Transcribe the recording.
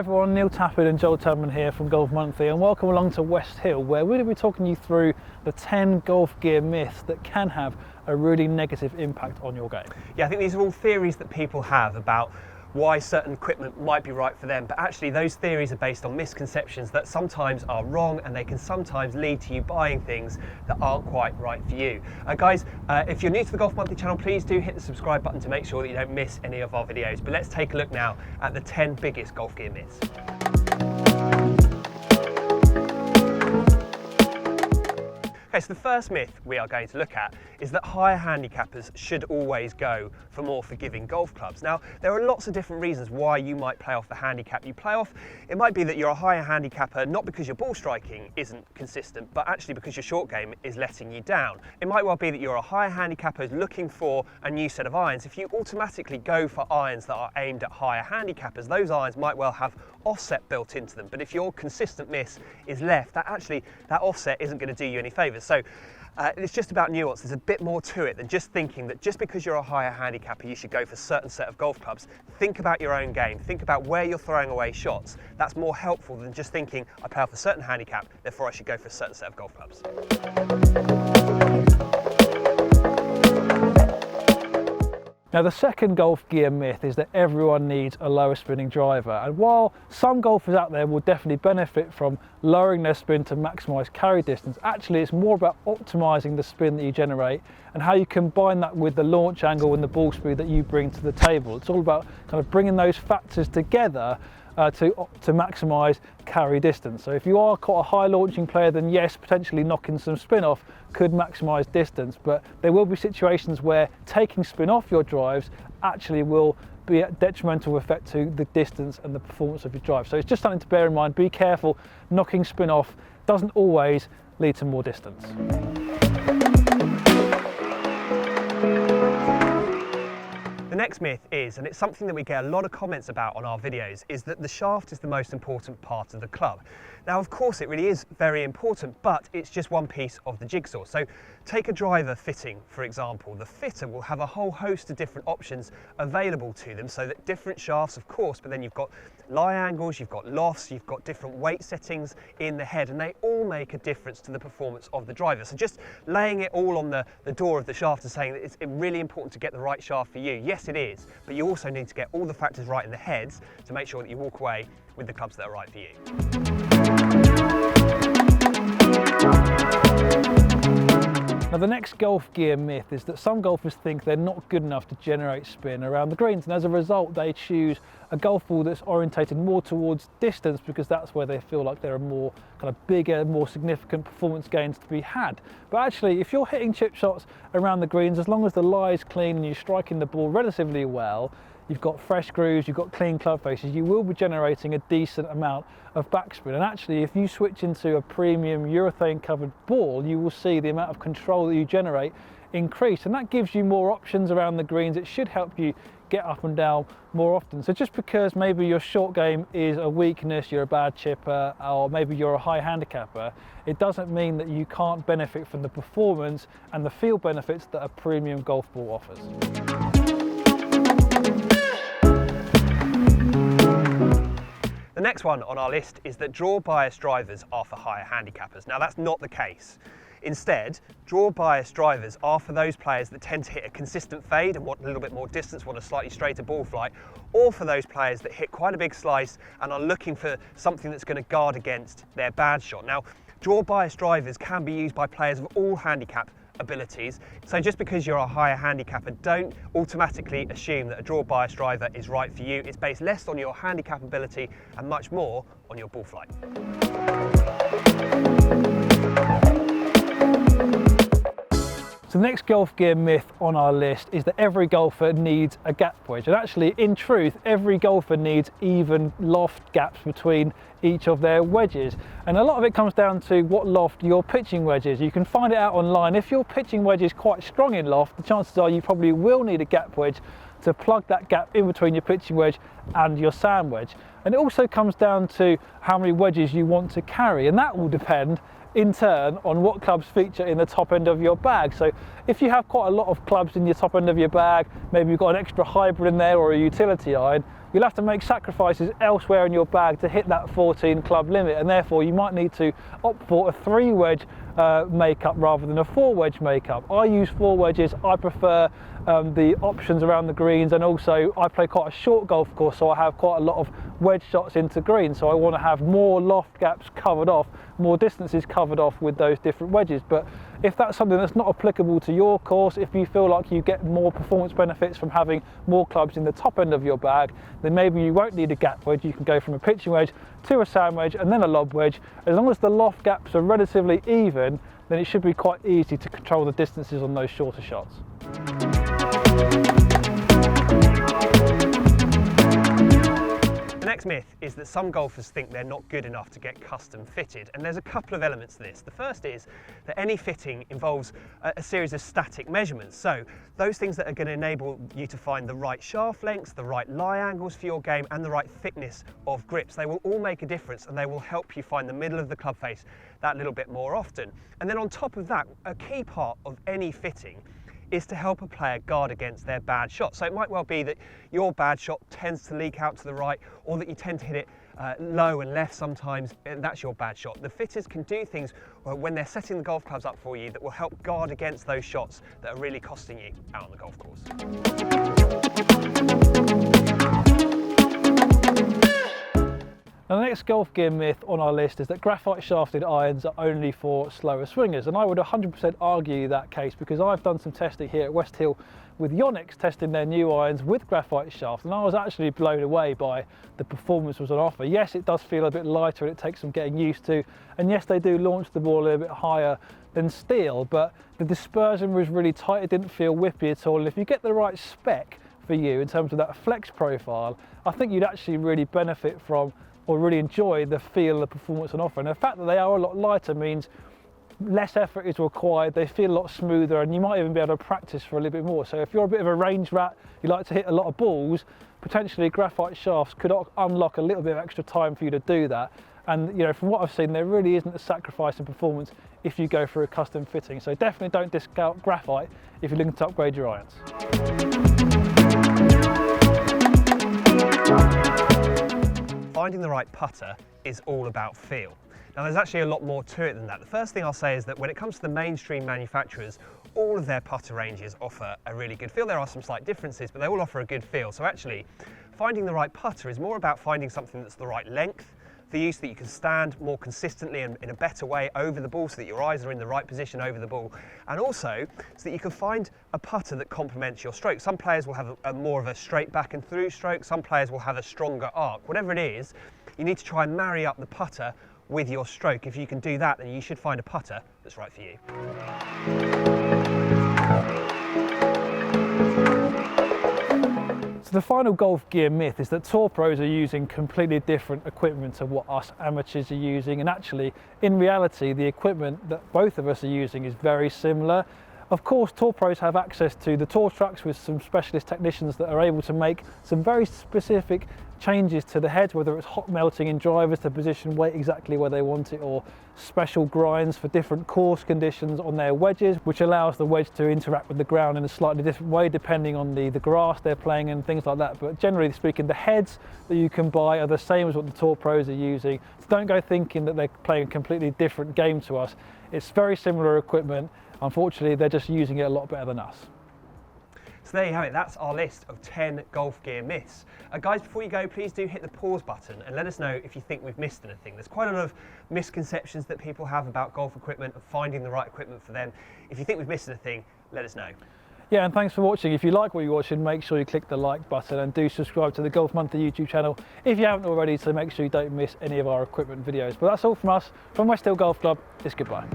everyone, Neil Tappin and Joel Tubman here from Golf Monthly, and welcome along to West Hill, where we're going to be talking you through the 10 golf gear myths that can have a really negative impact on your game. Yeah, I think these are all theories that people have about why certain equipment might be right for them, but actually those theories are based on misconceptions that sometimes are wrong, and they can sometimes lead to you buying things that aren't quite right for you. Guys, if you're new to the Golf Monthly channel, please do hit the subscribe button to make sure that you don't miss any of our videos. But let's take a look now at the 10 biggest golf gear myths. Okay, so the first myth we are going to look at is that higher handicappers should always go for more forgiving golf clubs. Now, there are lots of different reasons why you might play off the handicap you play off. It might be that you're a higher handicapper not because your ball striking isn't consistent, but actually because your short game is letting you down. It might well be that you're a higher handicapper who's looking for a new set of irons. If you automatically go for irons that are aimed at higher handicappers, those irons might well have offset built into them, but if your consistent miss is left, that offset isn't going to do you any favours. So it's just about nuance. There's a bit more to it than just thinking that just because you're a higher handicapper you should go for a certain set of golf clubs. Think about your own game, think about where you're throwing away shots. That's more helpful than just thinking I play off a certain handicap, therefore I should go for a certain set of golf clubs. Now, the second golf gear myth is that everyone needs a lower spinning driver, and while some golfers out there will definitely benefit from lowering their spin to maximise carry distance, actually it's more about optimising the spin that you generate and how you combine that with the launch angle and the ball speed that you bring to the table. It's all about kind of bringing those factors together to maximise carry distance. So if you are quite a high launching player, then yes, potentially knocking some spin off could maximise distance, but there will be situations where taking spin off your drives actually will be a detrimental effect to the distance and the performance of your drive. So it's just something to bear in mind. Be careful, knocking spin off doesn't always lead to more distance. The next myth is, and it's something that we get a lot of comments about on our videos, is that the shaft is the most important part of the club. Now, of course, it really is very important, but it's just one piece of the jigsaw. So take a driver fitting, for example. The fitter will have a whole host of different options available to them, so that different shafts, of course, but then you've got lie angles, you've got lofts, you've got different weight settings in the head, and they all make a difference to the performance of the driver. So just laying it all on the door of the shaft and saying that it's really important to get the right shaft for you. Yes, it is, but you also need to get all the factors right in the heads to make sure that you walk away with the clubs that are right for you. Now, the next golf gear myth is that some golfers think they're not good enough to generate spin around the greens, and as a result they choose a golf ball that's orientated more towards distance because that's where they feel like there are more kind of bigger, more significant performance gains to be had. But actually, if you're hitting chip shots around the greens, as long as the lie is clean and you're striking the ball relatively well, you've got fresh grooves, you've got clean club faces, you will be generating a decent amount of backspin. And actually, if you switch into a premium urethane covered ball, you will see the amount of control that you generate increase, and that gives you more options around the greens. It should help you get up and down more often. So just because maybe your short game is a weakness, you're a bad chipper, or maybe you're a high handicapper, it doesn't mean that you can't benefit from the performance and the feel benefits that a premium golf ball offers. The next one on our list is that draw bias drivers are for higher handicappers. Now, that's not the case. Instead, draw bias drivers are for those players that tend to hit a consistent fade and want a little bit more distance, want a slightly straighter ball flight, or for those players that hit quite a big slice and are looking for something that's going to guard against their bad shot. Now, draw bias drivers can be used by players of all handicap abilities, so just because you're a higher handicapper, don't automatically assume that a draw bias driver is right for you. It's based less on your handicap ability and much more on your ball flight. So the next golf gear myth on our list is that every golfer needs a gap wedge, and actually in truth every golfer needs even loft gaps between each of their wedges, and a lot of it comes down to what loft your pitching wedge is. You can find it out online. If your pitching wedge is quite strong in loft, the chances are you probably will need a gap wedge to plug that gap in between your pitching wedge and your sand wedge. And it also comes down to how many wedges you want to carry, and that will depend in turn on what clubs feature in the top end of your bag. So if you have quite a lot of clubs in your top end of your bag, maybe you've got an extra hybrid in there or a utility iron, you'll have to make sacrifices elsewhere in your bag to hit that 14 club limit, and therefore you might need to opt for a 3 wedge makeup rather than a 4 wedge makeup. I use 4 wedges. I prefer the options around the greens, and also I play quite a short golf course, so I have quite a lot of wedge shots into green, so I want to have more loft gaps covered off, more distances covered off with those different wedges. But if that's something that's not applicable to your course, if you feel like you get more performance benefits from having more clubs in the top end of your bag, then maybe you won't need a gap wedge. You can go from a pitching wedge to a sand wedge and then a lob wedge. As long as the loft gaps are relatively even, then it should be quite easy to control the distances on those shorter shots. The next myth is that some golfers think they're not good enough to get custom fitted, and there's a couple of elements to this. The first is that any fitting involves a series of static measurements, so those things that are going to enable you to find the right shaft lengths, the right lie angles for your game, and the right thickness of grips. They will all make a difference, and they will help you find the middle of the club face that little bit more often. And then on top of that, a key part of any fitting is to help a player guard against their bad shot. So it might well be that your bad shot tends to leak out to the right, or that you tend to hit it low and left sometimes, and that's your bad shot. The fitters can do things when they're setting the golf clubs up for you that will help guard against those shots that are really costing you out on the golf course. Now, the next golf gear myth on our list is that graphite shafted irons are only for slower swingers, and I would 100% argue that case, because I've done some testing here at West Hill with Yonex testing their new irons with graphite shaft, and I was actually blown away by the performance was on offer. Yes, it does feel a bit lighter and it takes some getting used to, and yes, they do launch the ball a little bit higher than steel, but the dispersion was really tight. It didn't feel whippy at all, and if you get the right spec for you in terms of that flex profile, I think you'd actually really benefit from or really enjoy the feel of the performance on offer. And the fact that they are a lot lighter means less effort is required, they feel a lot smoother, and you might even be able to practice for a little bit more. So if you're a bit of a range rat, you like to hit a lot of balls, potentially graphite shafts could unlock a little bit of extra time for you to do that. And you know, from what I've seen, there really isn't a sacrifice in performance if you go for a custom fitting. So definitely don't discount graphite if you're looking to upgrade your irons. Finding the right putter is all about feel. Now, there's actually a lot more to it than that. The first thing I'll say is that when it comes to the mainstream manufacturers, all of their putter ranges offer a really good feel. There are some slight differences, but they all offer a good feel. So actually, finding the right putter is more about finding something that's the right length for you, so that you can stand more consistently and in a better way over the ball, so that your eyes are in the right position over the ball, and also so that you can find a putter that complements your stroke. Some players will have a more of a straight back and through stroke, some players will have a stronger arc. Whatever it is, you need to try and marry up the putter with your stroke. If you can do that, then you should find a putter that's right for you. So the final golf gear myth is that tour pros are using completely different equipment to what us amateurs are using, and actually in reality the equipment that both of us are using is very similar. Of course, tour pros have access to the tour trucks with some specialist technicians that are able to make some very specific changes to the heads, whether it's hot melting in drivers to position weight exactly where they want it, or special grinds for different course conditions on their wedges, which allows the wedge to interact with the ground in a slightly different way depending on the grass they're playing and things like that. But generally speaking, the heads that you can buy are the same as what the tour pros are using. So don't go thinking that they're playing a completely different game to us. It's very similar equipment. Unfortunately, they're just using it a lot better than us. So there you have it, that's our list of 10 golf gear myths. Guys, before you go, please do hit the pause button and let us know if you think we've missed anything. There's quite a lot of misconceptions that people have about golf equipment and finding the right equipment for them. If you think we've missed anything, let us know. Yeah, and thanks for watching. If you like what you're watching, make sure you click the like button and do subscribe to the Golf Monthly YouTube channel if you haven't already, so make sure you don't miss any of our equipment videos. But that's all from us, from West Hill Golf Club. It's goodbye.